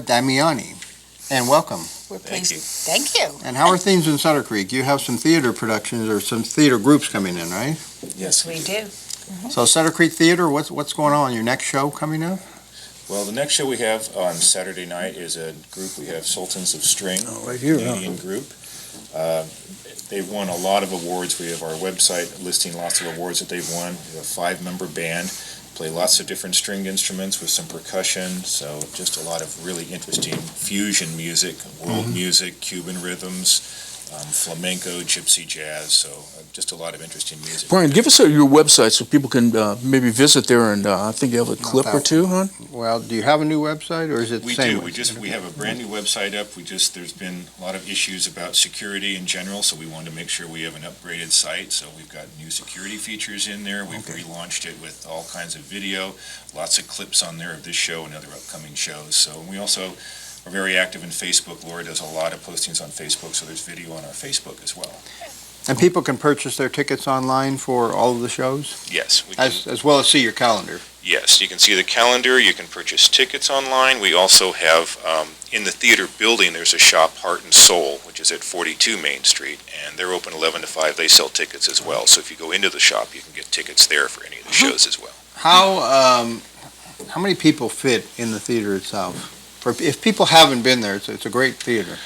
Damiani, and welcome. We're pleased. Thank you. And how are things in Sutter Creek? You have some theater productions or some theater groups coming in, right? Yes, we do. So Sutter Creek Theater, what's going on? Your next show coming up? Well, the next show we have on Saturday night is a group. We have Sultans of String, Right here. Canadian group. They've won a lot of awards. We have our website listing lots of awards that they've won. We have a 5-member band, play lots of different stringed instruments with some percussion, so just a lot of really interesting fusion music, world music, Cuban rhythms, flamenco, gypsy jazz, so just a lot of interesting music. Brian, give us your website so people can maybe visit there, and I think you have a clip or two, huh? Well, do you have a new website, or is it the We same do. one? We have a brand new website up. There's been a lot of issues about security in general, so we wanted to make sure we have an upgraded site. So we've got new security features in there. We've relaunched it with all kinds of video, lots of clips on there of this show and other upcoming shows. So we also are very active in Facebook. Laura does a lot of postings on Facebook, so there's video on our Facebook as well. And people can purchase their tickets online for all of the shows? Yes, we can. As well as see your calendar? Yes, you can see the calendar, you can purchase tickets online. We also have, in the theater building, there's a shop, Heart and Soul, which is at 42 Main Street, and they're open 11 to 5. They sell tickets as well, so if you go into the shop, you can get tickets there for any of the shows as well. How many people fit in the theater itself? If people haven't been there, it's a great theater.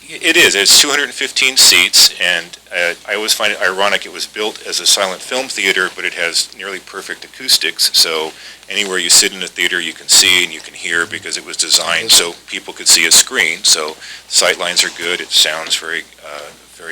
It is. It's 215 seats, and I always find it ironic. It was built as a silent film theater, but it has nearly perfect acoustics, so anywhere you sit in a theater you can see and you can hear because it was designed so people could see a screen. So sight lines are good. It sounds very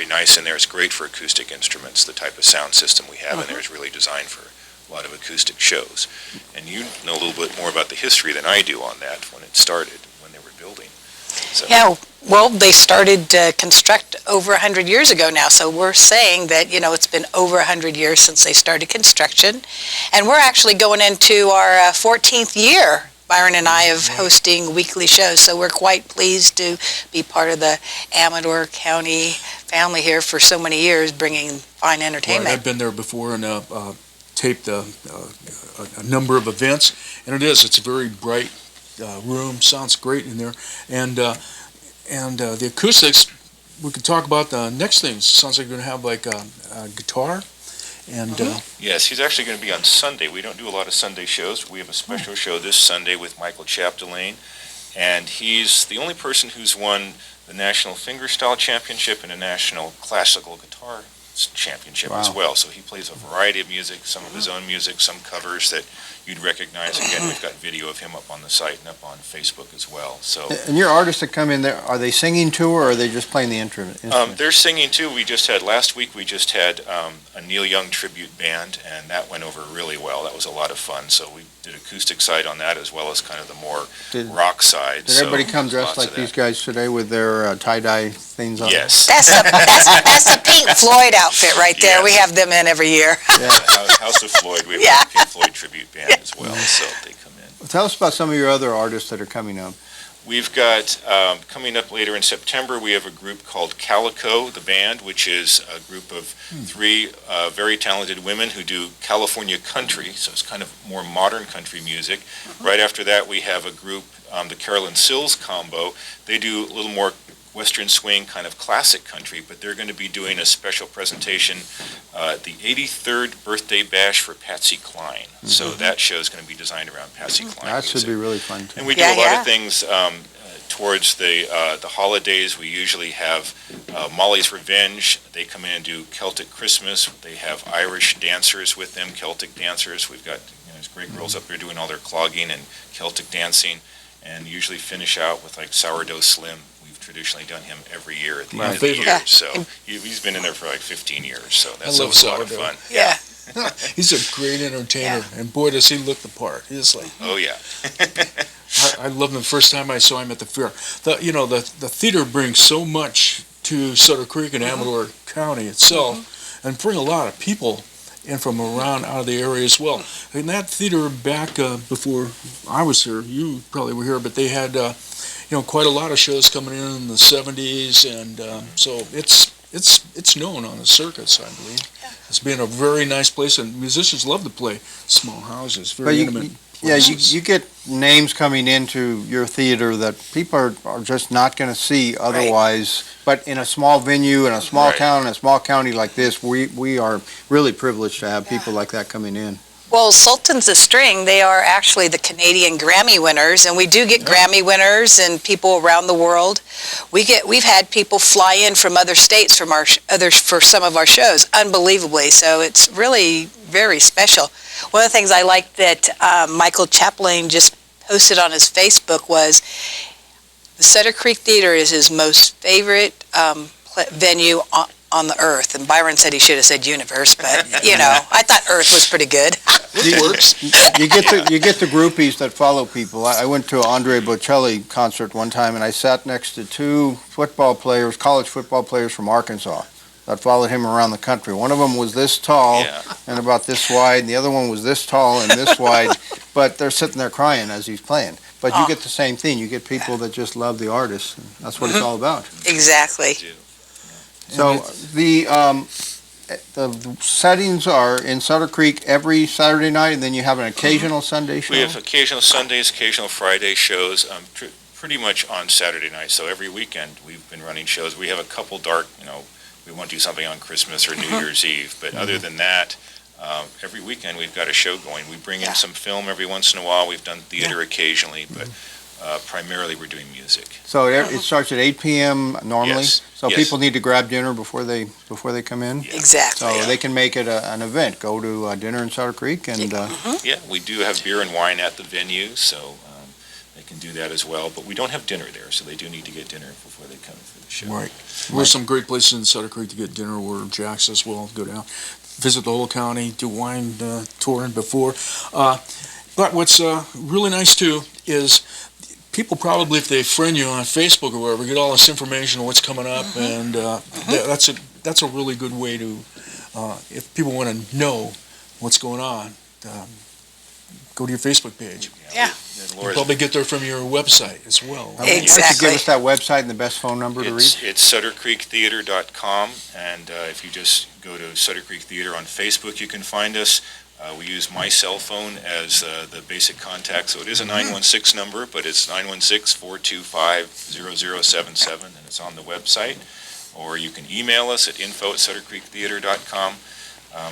nice in there. It's great for acoustic instruments. The type of sound system we have in there is really designed for a lot of acoustic shows. And you know a little bit more about the history than I do on that when it started, when they were building. So. Yeah, well, they started construct over 100 years ago now, so we're saying that, it's been over 100 years since they started construction. And we're actually going into our 14th year, Byron and I, of hosting weekly shows, so we're quite pleased to be part of the Amador County family here for so many years, bringing fine entertainment. Right, I've been there before and taped a number of events, and it's a very bright room, sounds great in there, and the acoustics, we could talk about the next thing. Sounds like you're going to have like a guitar, and Yes, he's actually going to be on Sunday. We don't do a lot of Sunday shows. We have a special show this Sunday with Michael Chapdelaine, and he's the only person who's won the National Fingerstyle Championship and a National Classical Guitar Championship as well. So he plays a variety of music, some of his own music, some covers that you'd recognize. Again, we've got video of him up on the site and up on Facebook as well. So And your artists that come in there, are they singing too, or are they just playing the instrument? they're singing too. Last week we just had a Neil Young tribute band, and that went over really well. That was a lot of fun. So we did acoustic side on that as well as kind of the more rock side. Did everybody come dressed like these guys today with their tie-dye things on? Yes. That's the Pink Floyd outfit right there. Yes. We have them in every year. House of Floyd. We have a Pink Floyd tribute band as well, so they come in. Tell us about some of your other artists that are coming up. We've got, coming up later in September, we have a group called Calico, the band, which is a group of 3 very talented women who do California country, so it's kind of more modern country music. Right after that, we have a group, the Carolyn Sills Combo. They do a little more Western swing, kind of classic country, but they're going to be doing a special presentation, the 83rd birthday bash for Patsy Cline. So that show is going to be designed around Patsy Cline. That should be really fun too. And we do a lot of things towards the holidays. We usually have Molly's Revenge. They come in and do Celtic Christmas. They have Irish dancers with them, Celtic dancers. We've got these great girls up there doing all their clogging and Celtic dancing, and usually finish out with like Sourdough Slim. Traditionally done him every year at the end of the year, so he's been in there for like 15 years, so that's a lot of fun. Yeah. he's a great entertainer, and boy does he look the part. He's like, oh yeah. I loved him the first time I saw him at the fair. The theater brings so much to Sutter Creek and Amador County itself, and bring a lot of people in from around out of the area as well. In that theater back before I was here, you probably were here, but they had quite a lot of shows coming in the 70s, and so it's known on the circuits, I believe. It's been a very nice place, and musicians love to play small houses, very intimate. Yeah, places. you get names coming into your theater that people are just not going to see otherwise. But in a small venue, in a small Right. town, in a small county like this, we are really privileged to have people like that coming in. Well, Sultans of String, they are actually the Canadian Grammy winners, and we do get Grammy winners and people around the world. We've had people fly in from other states from for some of our shows, unbelievably. So it's really very special. One of the things I liked that Michael Chaplain just posted on his Facebook was the Sutter Creek Theater is his most favorite venue on the earth. And Byron said he should have said universe, but, I thought earth was pretty good. It works. You get the groupies that follow people. I went to an Andre Bocelli concert one time, and I sat next to two college football players from Arkansas that followed him around the country. One of them was this tall and about this wide, and the other one was this tall and this wide, but they're sitting there crying as he's playing. But you get the same thing. You get people that just love the artist, and that's what it's all about. Exactly. So the settings are in Sutter Creek every Saturday night, and then you have an occasional Sunday show? We have occasional Sundays, occasional Friday shows, pretty much on Saturday night. So every weekend we've been running shows. We have a couple dark, we want to do something on Christmas or New Year's Eve. But other than that, every weekend we've got a show going. We bring in some film every once in a while. We've done theater occasionally, but primarily we're doing music. So it starts at 8 p.m. normally? Yes. So Yes. people need to grab dinner before they come in? Yeah. Exactly. So they can make it an event. Go to dinner in Sutter Creek and Yeah, we do have beer and wine at the venue, so they can do that as well. But we don't have dinner there, so they do need to get dinner before they come for the show. Right. There's some great places in Sutter Creek to get dinner where Jack says, well, go down, visit the whole county, do wine touring before. But what's really nice too is people probably, if they friend you on Facebook or wherever, get all this information on what's coming up, and that's a really good way to, if people want to know what's going on, go to your Facebook page. Yeah. And You Laura's- probably get there from your website as well. Why don't you Exactly. give us that website and the best phone number to reach? It's SutterCreekTheater.com, and if you just go to Sutter Creek Theater on Facebook, you can find us. We use my cell phone as the basic contact, so it is a 916 number, but it's 916-425-0077, and it's on the website. Or you can email us at info@SutterCreekTheater.com.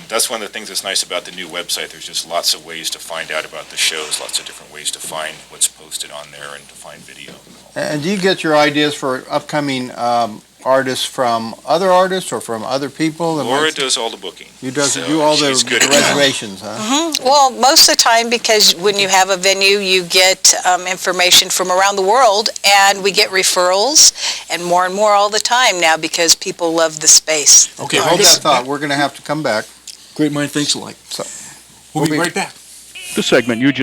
That's one of the things that's nice about the new website. There's just lots of ways to find out about the shows, lots of different ways to find what's posted on there and to find video. And do you get your ideas for upcoming artists from other artists or from other people? And Laura what's- does all the booking. You do So all the she's good at that. reservations, huh? Well, most of the time, because when you have a venue, you get information from around the world, and we get referrals, and more all the time now because people love the space. Okay, Hold that thought. We're going to have to come back. Great mind thinks alike. So, We'll be we'll be- right back. The segment you just